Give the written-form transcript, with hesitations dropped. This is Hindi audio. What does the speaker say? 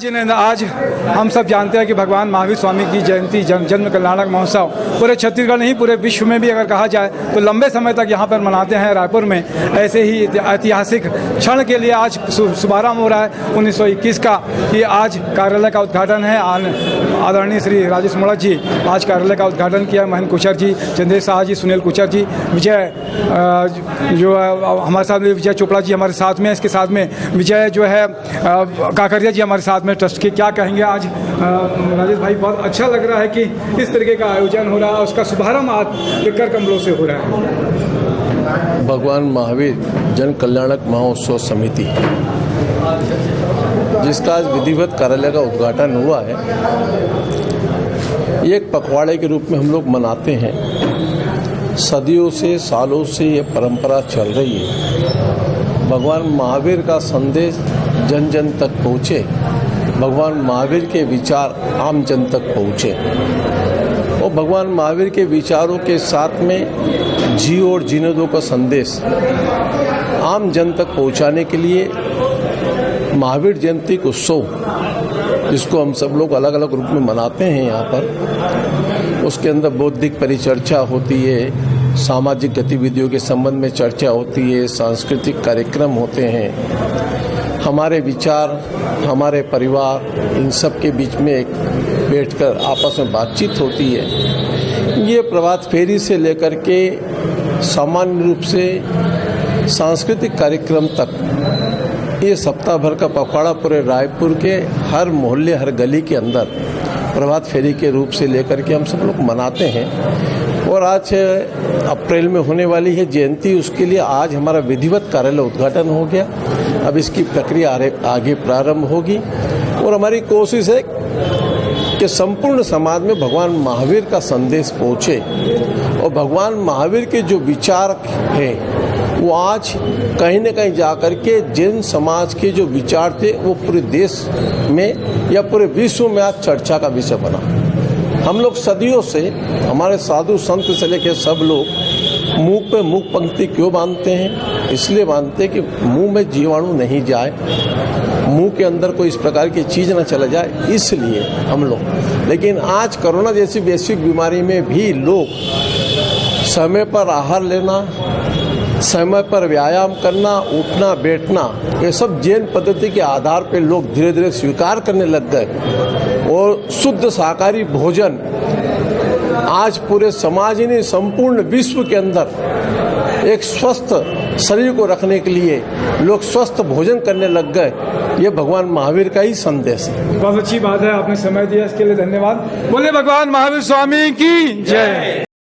आज हम सब जानते हैं कि भगवान महावीर स्वामी की जयंती जन्म कल्याणक महोत्सव पूरे छत्तीसगढ़ नहीं पूरे विश्व में भी अगर कहा जाए तो लंबे समय तक यहाँ पर मनाते हैं। रायपुर में ऐसे ही ऐतिहासिक क्षण के लिए आज शुभारंभ हो रहा है 1921 का कि आज कार्यालय का उद्घाटन है। आदरणीय श्री राजेश मोड़क जी आज कार्यालय का उद्घाटन किया। महेंद्र कुचर जी, चंद्रेश शाह जी, सुनील कुचर जी, विजय जो हमारे साथ में विजय चोपड़ा जी हमारे साथ में, इसके साथ में विजय जो है काकरिया जी हमारे साथ में ट्रस्ट के। क्या कहेंगे आज राजेश भाई? बहुत अच्छा लग रहा है कि इस तरीके का आयोजन हो रहा है, उसका शुभारंभ आज कर कमलों से हो रहा है। भगवान महावीर जन कल्याणक महोत्सव समिति जिसका आज विधिवत कार्यालय का उद्घाटन हुआ है, ये एक पखवाड़े के रूप में हम लोग मनाते हैं। सदियों से सालों से ये परंपरा चल रही है। भगवान महावीर का संदेश जन जन तक पहुँचे, भगवान महावीर के विचार आम जन तक पहुँचे और भगवान महावीर के विचारों के साथ में जियो और जीने दो का संदेश आम जन तक पहुँचाने के लिए महावीर जयंती उत्सव, जिसको हम सब लोग अलग अलग रूप में मनाते हैं यहाँ पर, उसके अंदर बौद्धिक परिचर्चा होती है, सामाजिक गतिविधियों के संबंध में चर्चा होती है, सांस्कृतिक कार्यक्रम होते हैं, हमारे विचार, हमारे परिवार, इन सब के बीच में एक बैठकर आपस में बातचीत होती है। ये प्रभात फेरी से लेकर के सामान्य रूप से सांस्कृतिक कार्यक्रम तक ये सप्ताह भर का पखवाड़ा पूरे रायपुर के हर मोहल्ले, हर गली के अंदर प्रभात फेरी के रूप से लेकर के हम सब लोग मनाते हैं। और आज अप्रैल में होने वाली है जयंती, उसके लिए आज हमारा विधिवत कार्यालय उद्घाटन हो गया। अब इसकी प्रक्रिया आगे प्रारंभ होगी और हमारी कोशिश है कि संपूर्ण समाज में भगवान महावीर का संदेश पहुँचे और भगवान महावीर के जो विचार हैं वो आज कहीं न कहीं जाकर के जैन समाज के जो विचार थे वो पूरे देश में या पूरे विश्व में आज चर्चा का विषय बना। हम लोग सदियों से, हमारे साधु संत से लेकर सब लोग मुंह पे मुख पंक्ति क्यों बांधते हैं? इसलिए बांधते हैं कि मुंह में जीवाणु नहीं जाए, मुंह के अंदर कोई इस प्रकार की चीज़ ना चला जाए, इसलिए हम लोग। लेकिन आज कोरोना जैसी वैश्विक बीमारी में भी लोग समय पर आहार लेना, समय पर व्यायाम करना, उठना बैठना, ये सब जैन पद्धति के आधार पर लोग धीरे धीरे स्वीकार करने लग गए और शुद्ध शाकाहारी भोजन आज पूरे समाज ही नहीं संपूर्ण विश्व के अंदर एक स्वस्थ शरीर को रखने के लिए लोग स्वस्थ भोजन करने लग गए। ये भगवान महावीर का ही संदेश है। बहुत अच्छी बात है, आपने समय दिया इसके लिए धन्यवाद। बोले भगवान महावीर स्वामी की जय।